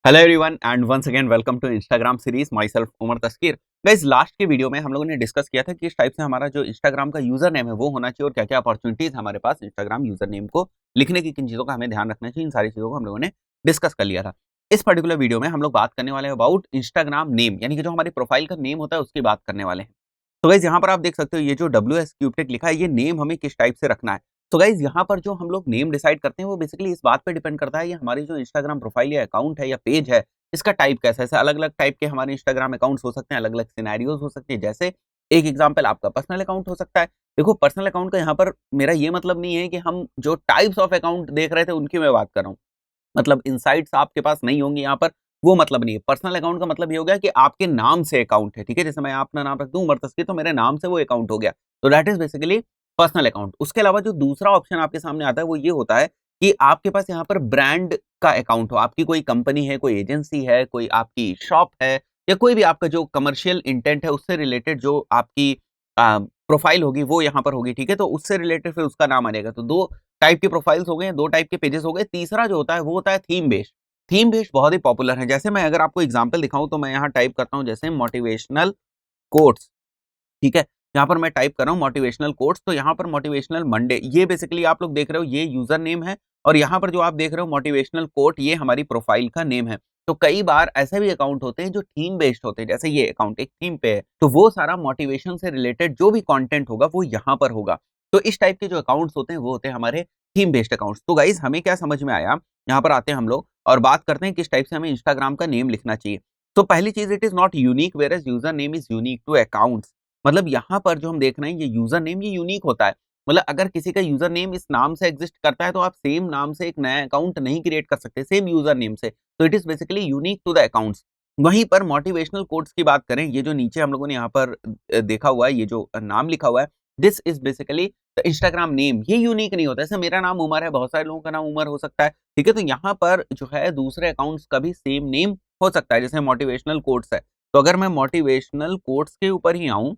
Hello everyone and once again welcome to Instagram series myself Umar Taskeer. Guys last के video में हम लोगों ने डिस्कस किया था कि इस टाइप से हमारा जो इंस्टाग्राम का यूजर नेम है वो होना चाहिए और क्या क्या अपॉर्चुनिटीज हमारे पास इंस्टाग्राम यूजर नेम को लिखने की किन चीजों का हमें ध्यान रखना चाहिए, इन सारी चीजों को हम लोगों ने डिस्कस कर लिया था। इस पर्टिकुलर वीडियो में हम लोग बात करने वाले हैं अबाउट इंस्टाग्राम नेम, यानी कि जो हमारी प्रोफाइल का नेम होता है उसकी बात करने वाले हैं। तो गाइज यहाँ पर आप देख सकते हो ये जो WS क्यूबटेक लिखा है, ये नेम हमें किस टाइप से रखना है। तो गाइज यहाँ पर जो हम लोग नेम डिसाइड करते हैं वो बेसिकली इस बात पे डिपेंड करता है ये हमारी जो इंस्टाग्राम प्रोफाइल या अकाउंट है या पेज है, इसका टाइप कैसा है। ऐसे अलग-अलग टाइप के हमारे इंस्टाग्राम अकाउंट्स हो सकते हैं, अलग-अलग सिनेरियोज हो सकते हैं। जैसे एक एग्जांपल आपका पर्सनल अकाउंट हो सकता है। देखो पर्सनल अकाउंट का यहाँ पर मेरा ये मतलब नहीं है कि हम जो टाइप्स ऑफ अकाउंट देख रहे थे उनकी मैं बात कर रहा हूँ। मतलब इनसाइट्स आपके पास नहीं होंगी यहाँ पर, वो मतलब नहीं है। पर्सनल अकाउंट का मतलब ये हो गया कि आपके नाम से अकाउंट है, ठीक है? जैसे मैं अपना नाम रख दूँ उमर तस्कीर, तो मेरे नाम से वो अकाउंट हो गया। तो that is basically personal account. उसके अलावा जो दूसरा ऑप्शन आपके सामने आता है वो ये होता है कि आपके पास यहाँ पर ब्रांड का अकाउंट हो। आपकी कोई कंपनी है, कोई एजेंसी है, कोई आपकी शॉप है या कोई भी आपका जो कमर्शियल इंटेंट है उससे रिलेटेड जो आपकी प्रोफाइल होगी वो यहाँ पर होगी, ठीक है? तो उससे रिलेटेड फिर उसका नाम आ जाएगा। तो 2 टाइप के प्रोफाइल्स हो गए, 2 टाइप के पेजेस हो गए। तीसरा जो होता है वो होता है थीम बेस्ड। थीम बेस्ड बहुत ही पॉपुलर है। जैसे मैं अगर आपको एग्जांपल दिखाऊँ तो मैं यहाँ टाइप करता हूँ जैसे मोटिवेशनल कोट्स, ठीक है? यहाँ पर मैं टाइप कर रहा हूँ मोटिवेशनल कोट्स, तो यहाँ पर मोटिवेशनल मंडे, ये बेसिकली आप लोग देख रहे हो ये यूज़र नेम है और यहाँ पर जो आप देख रहे हो मोटिवेशनल कोट, ये हमारी प्रोफाइल का नेम है। तो कई बार ऐसे भी अकाउंट होते हैं जो थीम बेस्ड होते हैं, जैसे ये अकाउंट एक थीम पे है, तो वो सारा मोटिवेशन से रिलेटेड जो भी कंटेंट होगा वो यहाँ पर होगा। तो इस टाइप के जो अकाउंट्स होते हैं वो होते हैं हमारे थीम बेस्ड अकाउंट्स। तो गाइज़ हमें क्या समझ में आया, यहाँ पर आते हैं हम लोग और बात करते हैं किस टाइप से हमें इंस्टाग्राम का नेम लिखना चाहिए। तो पहली चीज़, it is not unique whereas user name is unique to accounts. मतलब यहाँ पर जो हम देख रहे हैं ये यूज़र नेम ये यूनिक होता है। मतलब अगर किसी का यूज़र नेम इस नाम से एक्सिस्ट करता है तो आप सेम नाम से एक नया अकाउंट नहीं क्रिएट कर सकते, सेम यूज़र नेम से। तो it is basically unique to the accounts. वहीं पर मोटिवेशनल कोट्स की बात करें, ये जो नीचे हम लोगों ने यहाँ पर देखा हुआ है, ये जो नाम लिखा हुआ है, this is basically the Instagram name. ये यूनिक नहीं होता है। जैसे मेरा नाम उमर है, बहुत सारे लोगों का नाम उमर हो सकता है, ठीक है? तो यहाँ पर जो है दूसरे अकाउंट्स का भी सेम नेम हो सकता है, जैसे मोटिवेशनल कोट्स है। तो अगर मैं मोटिवेशनल कोट्स के ऊपर ही आऊँ,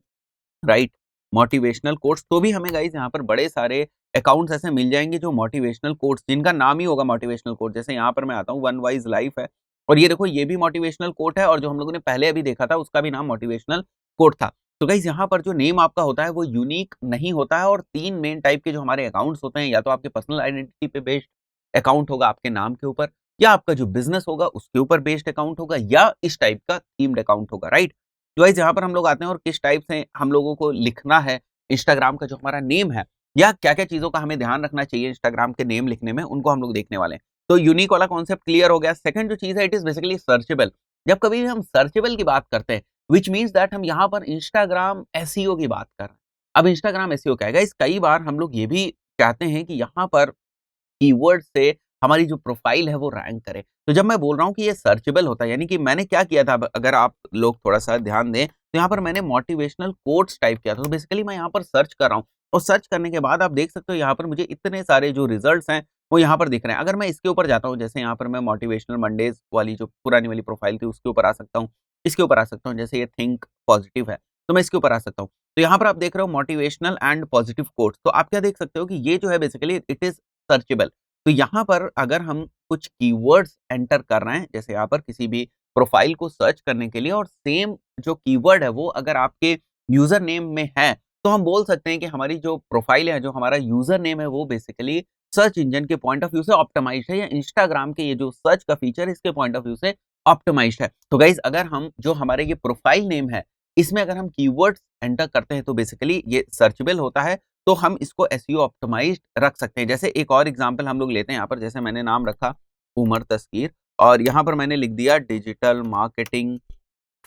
राइट, मोटिवेशनल कोट्स, तो भी हमें गाइस यहाँ पर बड़े सारे अकाउंट्स ऐसे मिल जाएँगे जो मोटिवेशनल कोट्स जिनका नाम ही होगा मोटिवेशनल कोट। जैसे यहाँ पर मैं आता हूँ वन वाइज लाइफ है और ये देखो ये भी मोटिवेशनल कोट है और जो हम लोगों ने पहले अभी देखा था उसका भी नाम मोटिवेशनल कोट था। तो गाइस यहाँ पर जो नेम आपका होता है वो यूनिक नहीं होता है और 3 मेन टाइप के जो हमारे अकाउंट्स होते हैं, या तो आपके पर्सनल आइडेंटिटी पे बेस्ड अकाउंट होगा आपके नाम के ऊपर, या आपका जो बिज़नेस होगा उसके ऊपर बेस्ड अकाउंट होगा, या इस टाइप का थीम्ड अकाउंट होगा, राइट? तो गाइस यहाँ पर हम लोग आते हैं और किस टाइप से हम लोगों को लिखना है इंस्टाग्राम का जो हमारा नेम है, या क्या-क्या चीज़ों का हमें ध्यान रखना चाहिए इंस्टाग्राम के नेम लिखने में, उनको हम लोग देखने वाले हैं। तो यूनिक वाला कॉन्सेप्ट क्लियर हो गया। सेकंड जो चीज़ है इट इज़ बेसिकली सर्चेबल। जब कभी भी हम सर्चेबल की बात करते हैं, व्हिच मीन्स दैट हम यहाँ पर इंस्टाग्राम एसईओ की बात कर रहे हैं। अब इंस्टाग्राम एसईओ क्या है गाइस? कई बार हम लोग ये भी चाहते हैं कि यहाँ पर कीवर्ड से हमारी जो प्रोफाइल है वो रैंक करे। तो जब मैं बोल रहा हूँ कि ये सर्चेबल होता है, यानी कि मैंने क्या किया था, अब अगर आप लोग थोड़ा-सा ध्यान दें, तो यहाँ पर मैंने मोटिवेशनल कोट्स टाइप किया था। तो बेसिकली मैं यहाँ पर सर्च कर रहा हूँ और सर्च करने के बाद आप देख सकते हो यहाँ पर मुझे इतने सारे जो रिजल्ट्स हैं, वो यहाँ पर दिख रहे हैं। अगर मैं इसके ऊपर जाता हूँ, जैसे यहाँ पर मैं मोटिवेशनल मंडेज़ वाली जो पुरानी वाली प्रोफाइल थी उसके ऊपर आ सकता हूँ, इसके ऊपर आ सकता हूँ, जैसे ये थिंक पॉजिटिव है, तो मैं इसके ऊपर आ सकता हूँ। तो यहाँ पर आप देख रहे हो मोटिवेशनल एंड पॉजिटिव कोट्स, तो आप क्या देख सकते हो कि ये जो है बेसिकली इट इज़ सर्चेबल। तो यहाँ पर अगर हम कुछ कीवर्ड्स एंटर कर रहे हैं, जैसे यहाँ पर किसी भी प्रोफाइल को सर्च करने के लिए, और सेम जो कीवर्ड है वो अगर आपके यूज़र नेम में है, तो हम बोल सकते हैं कि हमारी जो प्रोफाइल है, जो हमारा यूज़र नेम है, वो बेसिकली सर्च इंजन के पॉइंट ऑफ व्यू से ऑप्टिमाइज़्ड है, या इंस्टाग्राम के ये जो सर्च का फीचर है, इसके पॉइंट ऑफ व्यू से ऑप्टिमाइज़्ड है। तो गाइज़ अगर हम जो हमारे ये प्रोफाइल नेम है, इसमें अगर हम कीवर्ड्स एंटर करते हैं, तो बेसिकली ये सर्चेबल होता है, तो हम इसको एसईओ ऑप्टिमाइज्ड रख सकते हैं। जैसे एक और एग्जांपल हम लोग लेते हैं यहाँ पर, जैसे मैंने नाम रखा उमर तस्कीर और यहाँ पर मैंने लिख दिया डिजिटल मार्केटिंग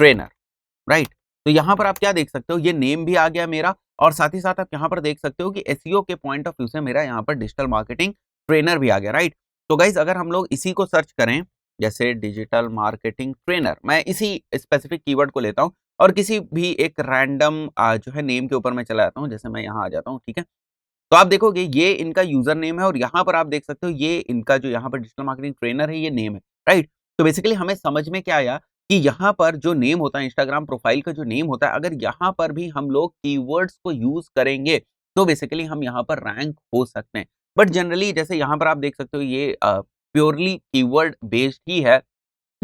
ट्रेनर, राइट? तो यहाँ पर आप क्या देख सकते हो, ये नेम भी आ गया मेरा और साथ ही साथ आप यहाँ पर देख सकते हो कि एसईओ के पॉइंट ऑफ व्यू से मेरा यहाँ पर डिजिटल मार्केटिंग ट्रेनर भी आ गया, राइट? तो गाइज़ अगर हम लोग इसी को सर्च करें, जैसे डिजिटल मार्केटिंग ट्रेनर, मैं इसी स्पेसिफिक कीवर्ड को लेता हूँ और किसी भी एक रैंडम जो है नेम के ऊपर मैं चला जाता हूँ, जैसे मैं यहाँ आ जाता हूँ, ठीक है? तो आप देखोगे ये इनका यूज़र नेम है और यहाँ पर आप देख सकते हो ये इनका जो यहाँ पर डिजिटल मार्केटिंग ट्रेनर है, ये नेम है, राइट? तो बेसिकली हमें समझ में क्या आया कि यहाँ पर जो नेम होता है, इंस्टाग्राम प्रोफाइल का जो नेम होता है, अगर यहाँ पर भी हम लोग कीवर्ड्स को यूज़ करेंगे, तो बेसिकली हम यहाँ पर रैंक हो सकते हैं। बट जनरली जैसे यहाँ पर आप देख सकते हो ये प्योरली कीवर्ड बेस्ड ही है।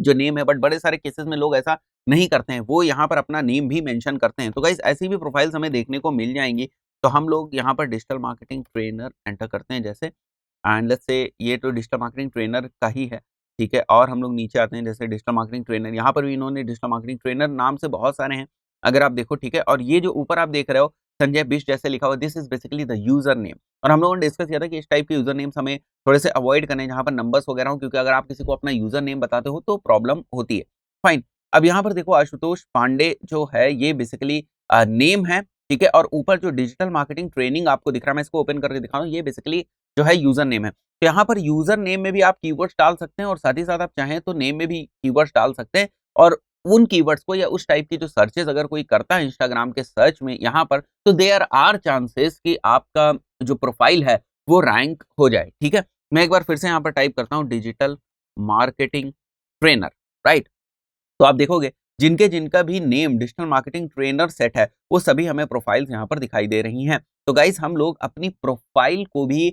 जो नेम है, बट बड़े सारे केसेस में लोग ऐसा नहीं करते हैं, वो यहाँ पर अपना नेम भी मेंशन करते हैं। तो गाइस ऐसी भी प्रोफाइल्स हमें देखने को मिल जाएंगी। तो हम लोग यहाँ पर डिजिटल मार्केटिंग ट्रेनर एंटर करते हैं जैसे, एंड लेट्स से ये तो डिजिटल मार्केटिंग ट्रेनर का ही है, ठीक है। और हम लोग नीचे आते हैं जैसे डिजिटल मार्केटिंग ट्रेनर, यहाँ पर भी इन्होंने डिजिटल मार्केटिंग ट्रेनर नाम से बहुत सारे हैं अगर आप देखो, ठीक है। और ये जो ऊपर आप देख रहे हो संजय बिष्ट जैसे लिखा हुआ, this is basically the user name. और हम लोगों ने डिस्कस किया था कि इस टाइप के यूजर नेम्स हमें थोड़े से अवॉइड करने जहाँ पर नंबर्स वगैरह हो, क्योंकि अगर आप किसी को अपना यूजर नेम बताते हो तो प्रॉब्लम होती है। फाइन, अब यहाँ पर देखो आशुतोष पांडे जो है ये बेसिकली नेम है, ठीक है। और ऊपर जो डिजिटल मार्केटिंग ट्रेनिंग आपको दिख रहा है, मैं इसको ओपन करके दिखा रहा हूँ, ये बेसिकली जो है यूजर नेम है। तो यहाँ पर यूजर नेम में भी आप कीवर्ड्स डाल सकते हैं और साथ ही साथ आप चाहें तो नेम में भी कीवर्ड्स डाल सकते हैं। और उन कीवर्ड्स को या उस टाइप की जो सर्चेस अगर कोई करता है इंस्टाग्राम के सर्च में यहाँ पर, तो देयर आर चांसेस कि आपका जो प्रोफाइल है वो रैंक हो जाए, ठीक है। मैं एक बार फिर से यहाँ पर टाइप करता हूँ डिजिटल मार्केटिंग ट्रेनर, राइट। तो आप देखोगे जिनके जिनका भी name digital marketing trainer set है, वो सभी हमें प्रोफाइल्स यहाँ पर दिखाई दे रही हैं। तो गाइस हम लोग अपनी प्रोफाइल को भी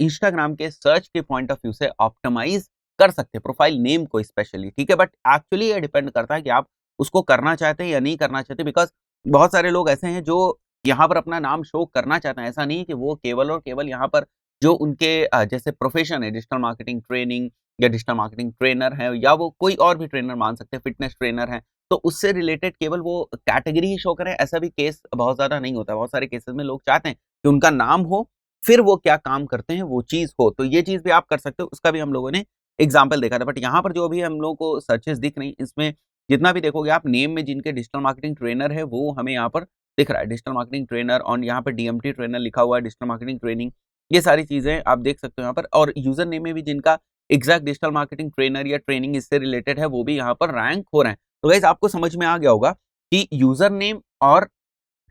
इंस्टाग्राम के सर्च के पॉइंट ऑफ व्यू से ऑप्टिमाइज कर सकते हैं, प्रोफाइल नेम को स्पेशली, ठीक है। बट एक्चुअली ये डिपेंड करता है कि आप उसको करना चाहते हैं या नहीं करना चाहते, बिकॉज बहुत सारे लोग ऐसे हैं जो यहाँ पर अपना नाम शो करना चाहते हैं। ऐसा नहीं कि वो केवल और केवल यहाँ पर जो उनके जैसे प्रोफेशन है डिजिटल मार्केटिंग ट्रेनिंग या डिजिटल मार्केटिंग ट्रेनर है, या वो कोई और भी ट्रेनर मान सकते हैं, फिटनेस ट्रेनर है, तो उससे रिलेटेड केवल वो कैटेगरी ही शो करें, ऐसा भी केस बहुत ज़्यादा नहीं होता। बहुत सारे केसेस में लोग चाहते हैं कि उनका नाम हो, फिर वो क्या काम करते हैं वो चीज़ हो। तो ये चीज़ भी आप कर सकते हो, उसका भी हम लोगों ने एग्जाम्पल देखा था। बट यहाँ पर जो अभी हम लोगों को सर्चेस दिख रही, इसमें जितना भी देखोगे आप नेम में जिनके डिजिटल मार्केटिंग ट्रेनर है वो हमें यहाँ पर दिख रहा है, डिजिटल मार्केटिंग ट्रेनर, और यहाँ पर डीएमटी ट्रेनर लिखा हुआ है, डिजिटल मार्केटिंग ट्रेनिंग, ये सारी चीज़ें आप देख सकते हो यहाँ पर। और यूजर नेम में भी जिनका एग्जैक्ट डिजिटल मार्केटिंग ट्रेनर या ट्रेनिंग इससे रिलेटेड है, वो भी यहाँ पर रैंक हो रहे हैं। तो गाइस आपको समझ में आ गया होगा कि यूजर नेम और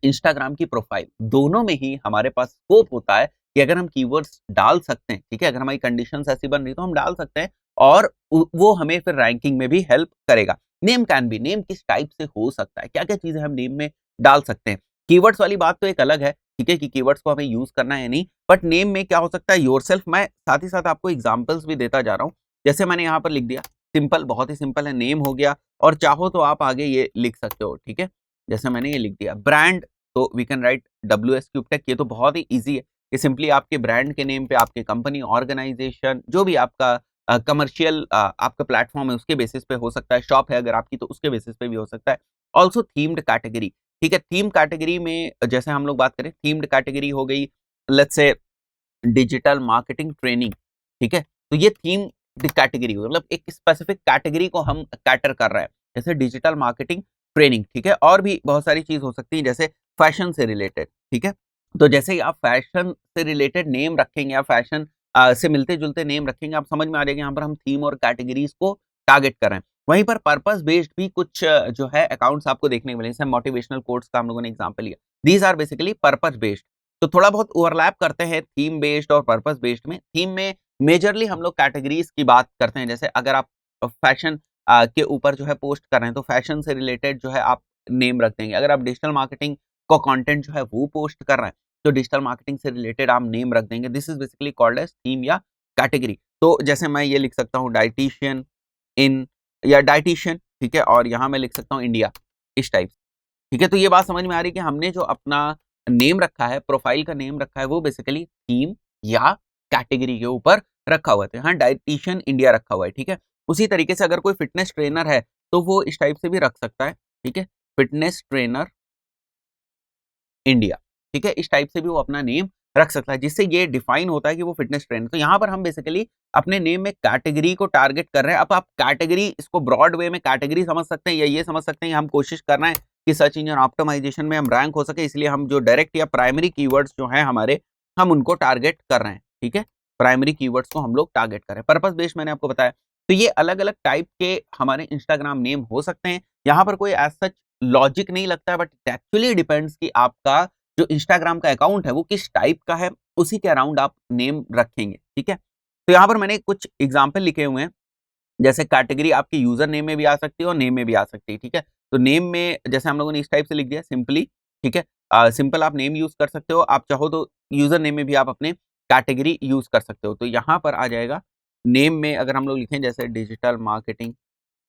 इंस्टाग्राम की प्रोफाइल दोनों में ही हमारे पास स्कोप होता है कि अगर हम कीवर्ड्स डाल सकते हैं, ठीक है, अगर हमारी कंडीशंस ऐसी बन रही तो हम डाल सकते हैं, और वो हमें फिर रैंकिंग में भी हेल्प करेगा। नेम कैन बी, नेम किस टाइप से हो सकता है, क्या क्या चीजें हम नेम में डाल सकते हैं। कीवर्ड्स वाली बात तो एक अलग है, ठीक है, कि कीवर्ड्स को हमें यूज करना है नहीं, बट नेम में क्या हो सकता है, योरसेल्फ। मैं साथ ही साथ आपको एग्जांपल्स भी देता जा रहा हूँ। जैसे मैंने यहाँ पर लिख दिया, सिंपल, बहुत ही सिंपल है, नेम हो गया, और चाहो तो आप आगे ये लिख सकते हो, ठीक है। जैसे मैंने ये लिख दिया ब्रांड, तो वी कैन राइट WS क्यूबटेक, ये तो बहुत ही ईजी है। ये सिंपली आपके ब्रांड के नेम पे आपके कंपनी, ऑर्गेनाइजेशन, जो भी आपका कमर्शियल आपका प्लेटफॉर्म है उसके बेसिस पे हो सकता है, शॉप है अगर आपकी तो उसके बेसिस पे भी हो सकता है। ऑल्सो थीम्ड कैटेगरी, ठीक है। थीम कैटेगरी में जैसे हम लोग बात करें, थीम्ड कैटेगरी हो गई let's say digital marketing training, ठीक है। तो ये थीम कैटेगरी हुई, मतलब एक स्पेसिफिक कैटेगरी को हम कैटर कर रहे हैं, जैसे डिजिटल मार्केटिंग ट्रेनिंग, ठीक है। और भी बहुत सारी चीज हो सकती है जैसे फैशन से रिलेटेड, ठीक है। तो जैसे ही आप फैशन से रिलेटेड नेम रखेंगे या फैशन से मिलते जुलते नेम रखेंगे, आप समझ में आ जाएगा यहाँ पर हम थीम और कैटेगरीज को टारगेट कर रहे हैं। वहीं पर पर्पस बेस्ड भी कुछ जो है अकाउंट्स आपको देखने को मिले, जैसे मोटिवेशनल कोट्स का हम लोगों ने एग्जाम्पल लिया, these are basically purpose based. तो थोड़ा बहुत ओवरलैप करते हैं थीम बेस्ड और पर्पस बेस्ड में। थीम में मेजरली हम लोग कैटेगरीज की बात करते हैं, जैसे अगर आप फैशन के ऊपर जो है पोस्ट कर रहे हैं तो फैशन से रिलेटेड जो है आप नेम रख देंगे। अगर आप डिजिटल मार्केटिंग का कंटेंट जो है वो पोस्ट कर रहे हैं तो डिजिटल मार्केटिंग से रिलेटेड आप नेम रख देंगे। This is basically called as theme या कैटेगरी। तो जैसे मैं ये लिख सकता हूँ डाइटिशियन इन, या डाइटिशियन, ठीक है, और यहाँ मैं लिख सकता हूँ इंडिया, इस टाइप, ठीक है। तो ये बात समझ में आ रही है कि हमने जो अपना नेम रखा है, प्रोफाइल का नेम रखा है, वो बेसिकली थीम या कैटेगरी के ऊपर रखा हुआ है। हाँ, डाइटिशियन इंडिया रखा हुआ है, ठीक है। उसी तरीके से अगर कोई फिटनेस ट्रेनर है तो वो इस टाइप से भी रख सकता है, ठीक है, फिटनेस ट्रेनर इंडिया, ठीक है, इस टाइप से भी वो अपना नेम रख सकता है, जिससे ये डिफाइन होता है कि वो फिटनेस ट्रेनर। तो यहाँ पर हम बेसिकली अपने नेम में कैटेगरी को टारगेट कर रहे हैं। अब आप कैटेगरी, इसको ब्रॉड वे में कैटेगरी समझ सकते हैं, या ये समझ सकते हैं हम कोशिश कर रहे हैं कि सर्च इंजन ऑप्टिमाइजेशन में हम रैंक हो सके, इसलिए हम जो डायरेक्ट या प्राइमरी कीवर्ड्स जो हैं हमारे, हम उनको टारगेट कर रहे हैं, ठीक है। प्राइमरी कीवर्ड्स को हम लोग टारगेट कर रहे हैं। पर्पस बेस्ड मैंने आपको बताया। तो ये अलग अलग टाइप के हमारे इंस्टाग्राम नेम हो सकते हैं। यहाँ पर कोई एज सच लॉजिक नहीं लगता है, बट एक्चुअली डिपेंड्स कि आपका जो इंस्टाग्राम का अकाउंट है वो किस टाइप का है, उसी के अराउंड आप नेम रखेंगे, ठीक है। तो यहाँ पर मैंने कुछ एग्जाम्पल लिखे हुए हैं, जैसे कैटेगरी आपकी यूजर नेम में भी आ सकती है और नेम में भी आ सकती है, ठीक है। तो नेम में जैसे हम लोगों ने इस टाइप से लिख दिया सिंपली, ठीक है, सिंपल आप नेम यूज कर सकते हो, आप चाहो तो यूजर नेम में भी आप अपने कैटेगरी यूज कर सकते हो। तो यहाँ पर आ जाएगा नेम में, अगर हम लोग लिखें जैसे डिजिटल मार्केटिंग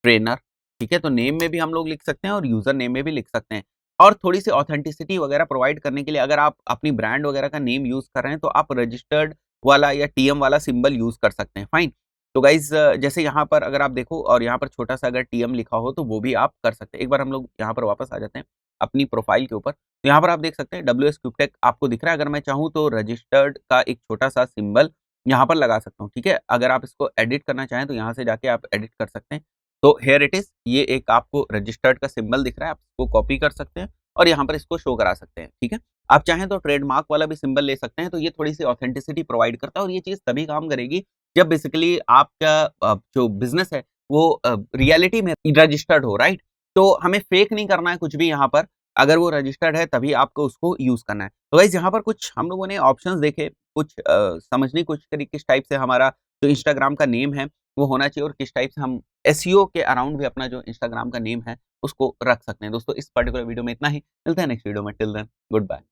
ट्रेनर, ठीक है? तो नेम में भी हम लोग लिख सकते हैं और यूज़र नेम में भी लिख सकते हैं। और थोड़ी-सी ऑथेंटिसिटी वगैरह प्रोवाइड करने के लिए अगर आप अपनी ब्रांड वगैरह का नेम यूज़ कर रहे हैं, तो आप रजिस्टर्ड वाला या टीएम वाला सिंबल यूज़ कर सकते हैं, फाइन। तो गाइज़ जैसे यहाँ पर अगर आप देखो और यहाँ पर छोटा-सा अगर टीएम लिखा हो, तो वो भी आप कर सकते हैं। एक बार हम लोग यहाँ पर वापस आ जाते हैं, अपनी प्रोफ़ाइल के ऊपर। तो यहाँ पर आप देख सकते हैं डब्ल्यूएस क्यूबटेक आपको दिख रहा है, अगर मैं चाहूँ तो रजिस्टर्ड का एक छोटा-सा सिंबल यहाँ पर लगा सकता हूँ, ठीक है? अगर आप इसको एडिट करना चाहें, तो यहाँ से जाके आप एडिट कर सकते हैं। तो हियर इट इज़, ये एक आपको रजिस्टर्ड का सिंबल दिख रहा है, आप इसको कॉपी कर सकते हैं और यहाँ पर इसको शो करा सकते हैं, ठीक है? आप चाहें तो ट्रेडमार्क वाला भी सिंबल ले सकते हैं, तो ये थोड़ी-सी ऑथेंटिसिटी प्रोवाइड करता है और ये चीज़ तभी काम करेगी जब बेसिकली आपका जो बिज़नेस है वो रियलिटी में रजिस्टर्ड हो, राइट? तो हमें फेक नहीं करना है कुछ भी यहाँ पर, अगर वो रजिस्टर्ड है तभी आपको उसको यूज़ करना है। तो गाइज़ यहाँ पर कुछ हम लोगों ने ऑप्शंस देखे, कुछ समझने की कोशिश करी किस टाइप से हमारा जो इंस्टाग्राम का नेम है वो होना चाहिए और किस टाइप से हम एसईओ के अराउंड भी अपना जो इंस्टाग्राम का नेम है उसको रख सकते हैं। दोस्तों इस पर्टिकुलर वीडियो में इतना ही, मिलते हैं नेक्स्ट वीडियो में, टिल देन गुड बाय।